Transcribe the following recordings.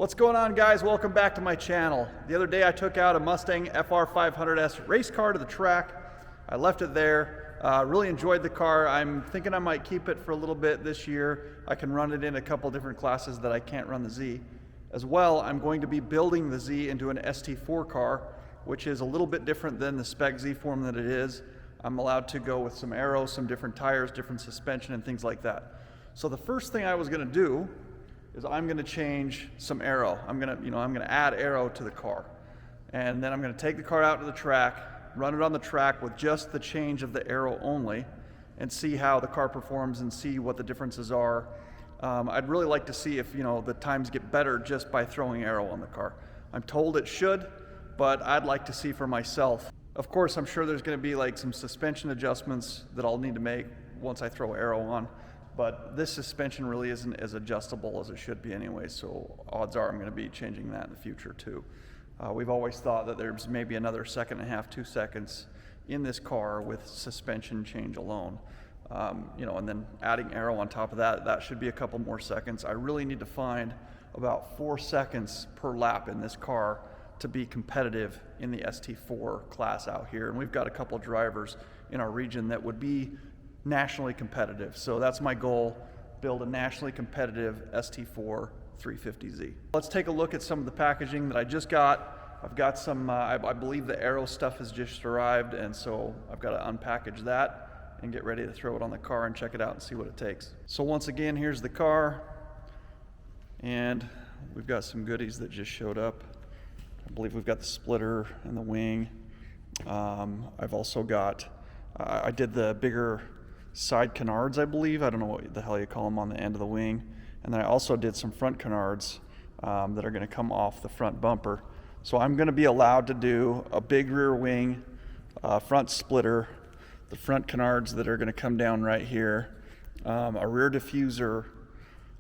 What's going on, guys? Welcome back to my channel. The other day I took out a Mustang FR500S race car to the track. I left it there. Really enjoyed the car. I'm thinking I might keep it for a little bit this year. I can run it in a couple different classes that I can't run the Z. As well, I'm going to be building the Z into an ST4 car, which is a little bit different than the spec Z form that it is. I'm allowed to go with some aero, some different tires, different suspension, and things like that. So the first thing I was going to do is I'm going to change some aero. I'm going to add aero to the car. And then I'm going to take the car out to the track, run it on the track with just the change of the aero only, and see how the car performs and see what the differences are. I'd really like to see if the times get better just by throwing aero on the car. I'm told it should, but I'd like to see for myself. Of course, I'm sure there's going to be like some suspension adjustments that I'll need to make once I throw aero on. But this suspension really isn't as adjustable as it should be anyway, so odds are I'm going to be changing that in the future too. We've always thought that there's maybe another 1.5 seconds, 2 seconds in this car with suspension change alone. And then adding aero on top of that, that should be a couple more seconds. I really need to find about 4 seconds per lap in this car to be competitive in the ST4 class out here. And we've got a couple drivers in our region that would be nationally competitive. So that's my goal, build a nationally competitive ST4 350Z. Let's take a look at some of the packaging that I just got. I've got some, I believe the aero stuff has just arrived, and so I've got to unpackage that and get ready to throw it on the car and check it out and see what it takes. So once again, here's the car, and we've got some goodies that just showed up. I believe we've got the splitter and the wing. I've also got, I did the bigger side canards, I believe. I don't know what the hell you call them on the end of the wing. And then I also did some front canards that are going to come off the front bumper. So I'm going to be allowed to do a big rear wing, front splitter, the front canards that are going to come down right here, a rear diffuser.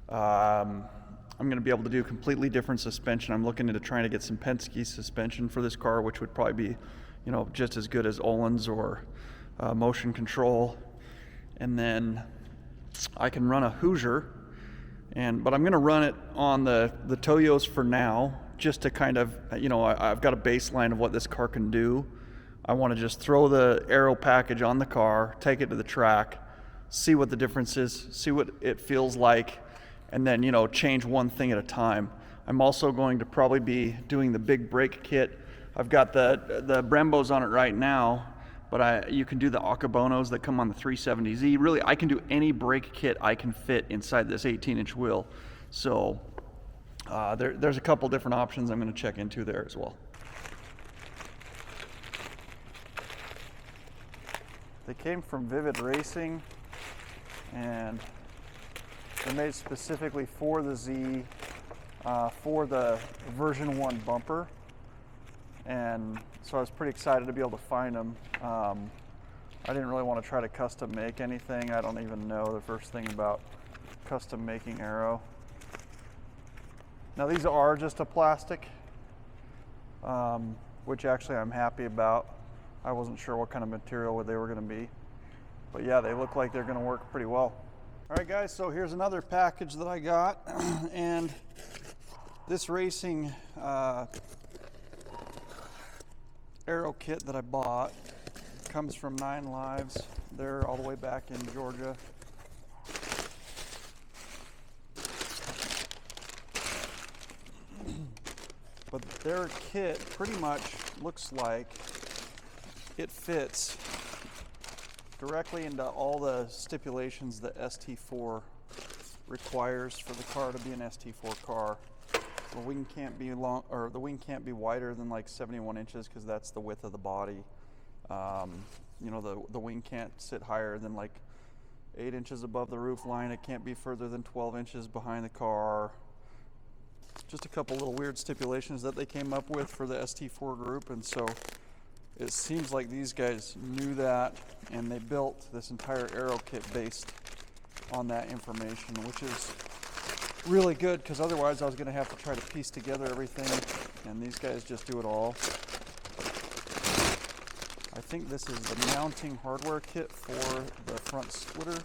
I'm going to be able to do completely different suspension. I'm looking into trying to get some Penske suspension for this car, which would probably be, just as good as Öhlins or motion control. And then I can run a Hoosier, but I'm going to run it on the Toyos for now, just to kind of, I've got a baseline of what this car can do. I want to just throw the aero package on the car, take it to the track, see what the difference is, see what it feels like, and then, change one thing at a time. I'm also going to probably be doing the big brake kit. I've got the Brembos on it right now, but you can do the Akabonos that come on the 370Z. Really, I can do any brake kit I can fit inside this 18-inch wheel. So there's a couple different options I'm going to check into there as well. They came from Vivid Racing, and they're made specifically for the Z, for the version 1 bumper. And so I was pretty excited to be able to find them. I didn't really want to try to custom make anything. I don't even know the first thing about custom making aero. Now these are just a plastic, which actually I'm happy about. I wasn't sure what kind of material they were going to be. But yeah, they look like they're going to work pretty well. All right guys, so here's another package that I got. And this racing aero kit that I bought comes from 9 Lives. They're all the way back in Georgia. But their kit pretty much looks like it fits directly into all the stipulations that ST4 requires for the car to be an ST4 car. The wing can't be long, or the wing can't be wider than like 71 inches because that's the width of the body. The wing can't sit higher than like 8 inches above the roof line. It can't be further than 12 inches behind the car. Just a couple little weird stipulations that they came up with for the ST4 group, and so it seems like these guys knew that, and they built this entire aero kit based on that information, which is really good, because otherwise I was going to have to try to piece together everything, and these guys just do it all. I think this is the mounting hardware kit for the front splitter.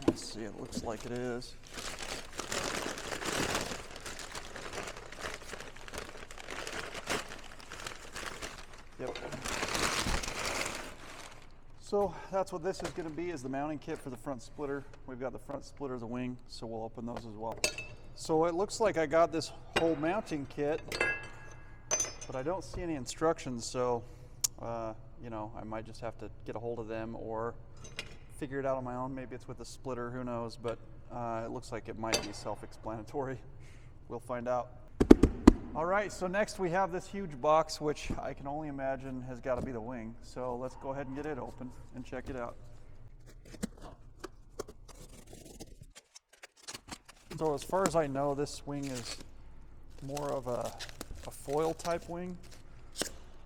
Let's see, it looks like it is. So that's what this is going to be, is the mounting kit for the front splitter. We've got the front splitter of the wing, so we'll open those as well. So it looks like I got this whole mounting kit, but I don't see any instructions, so you know, I might just have to get a hold of them or figure it out on my own. Maybe it's with the splitter, who knows, but it looks like it might be self-explanatory. We'll find out. All right, so next we have this huge box, which I can only imagine has got to be the wing. So let's go ahead and get it open and check it out. So as far as I know, this wing is more of a foil type wing.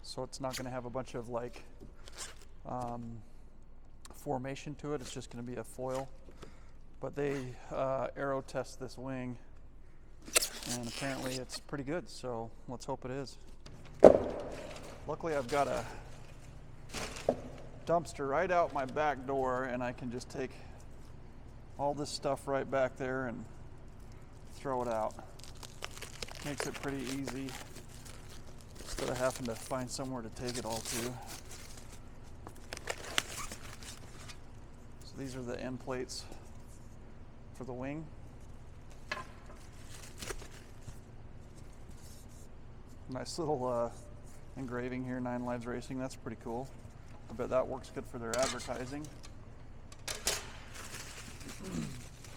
So it's not going to have a bunch of like formation to it. It's just going to be a foil. But they aero test this wing, and apparently it's pretty good, so let's hope it is. Luckily I've got a dumpster right out my back door, and I can just take all this stuff right back there and throw it out. Makes it pretty easy instead of having to find somewhere to take it all to. So these are the end plates for the wing. Nice little engraving here, 9 Lives Racing. That's pretty cool. I bet that works good for their advertising.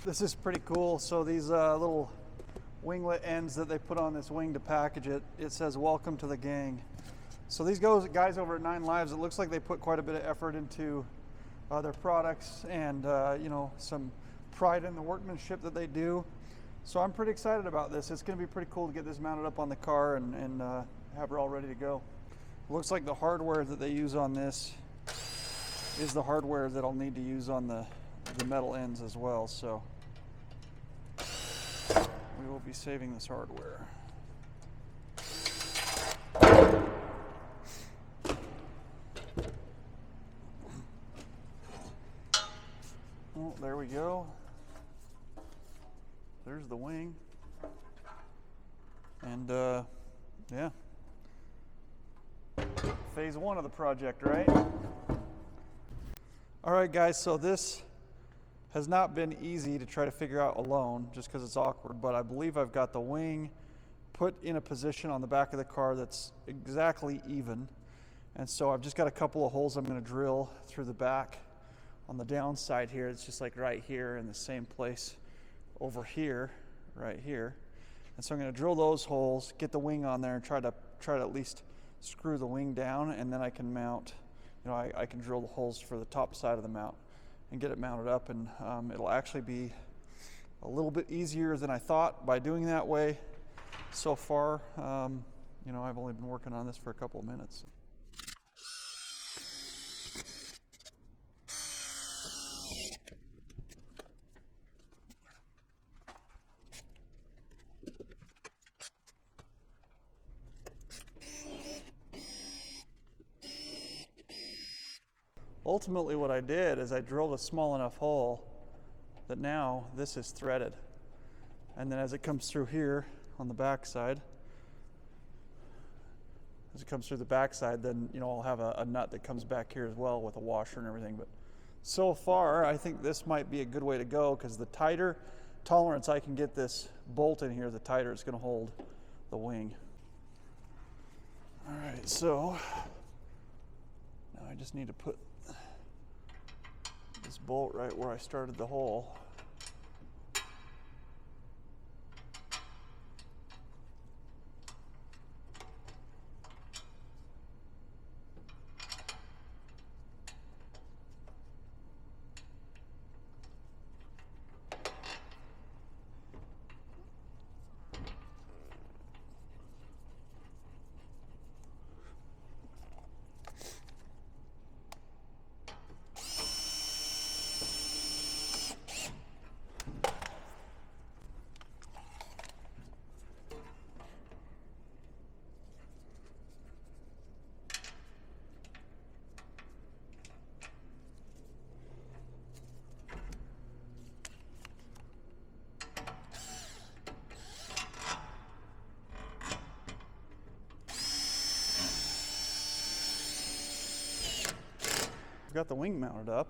This is pretty cool. So these little winglet ends that they put on this wing to package it, it says "Welcome to the gang." So these guys over at 9 Lives, it looks like they put quite a bit of effort into their products and you know, some pride in the workmanship that they do. So I'm pretty excited about this. It's going to be pretty cool to get this mounted up on the car and have her all ready to go. It looks like the hardware that they use on this is the hardware that I'll need to use on the metal ends as well. So we will be saving this hardware. Oh, there we go. There's the wing. And yeah, phase 1 of the project, right? All right, guys, so this has not been easy to try to figure out alone just because it's awkward, but I believe I've got the wing put in a position on the back of the car that's exactly even. And so I've just got a couple of holes I'm going to drill through the back on the downside here. It's just like right here in the same place over here, right here. And so I'm going to drill those holes, get the wing on there, and try to at least screw the wing down, and then I can mount, you know, I can drill the holes for the top side of the mount and get it mounted up, and it'll actually be a little bit easier than I thought by doing that way. So far, you know, I've only been working on this for a couple of minutes. Ultimately, what I did is I drilled a small enough hole that now this is threaded. And then as it comes through here on the back side, then, you know, I'll have a nut that comes back here as well with a washer and everything. But so far, I think this might be a good way to go, because the tighter tolerance I can get this bolt in here, the tighter it's going to hold the wing. All right, so now I just need to put this bolt right where I started the hole. I've got the wing mounted up.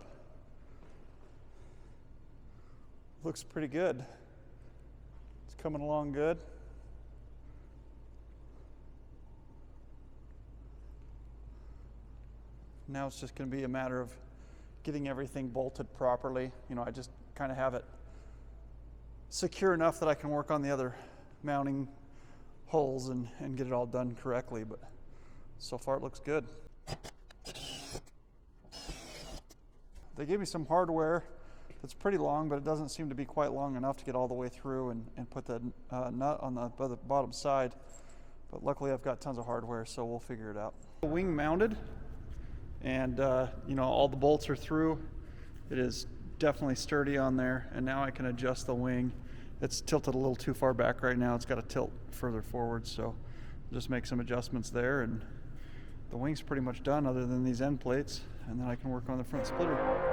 Looks pretty good. It's coming along good. Now it's just going to be a matter of getting everything bolted properly. You know, I just kind of have it secure enough that I can work on the other mounting holes and get it all done correctly, but so far it looks good. They gave me some hardware that's pretty long, but it doesn't seem to be quite long enough to get all the way through and put the nut on the bottom side. But luckily I've got tons of hardware, so we'll figure it out. The wing mounted, and you know, all the bolts are through. It is definitely sturdy on there, and now I can adjust the wing. It's tilted a little too far back right now. It's got to tilt further forward, so I'll just make some adjustments there, and the wing's pretty much done other than these end plates, and then I can work on the front splitter.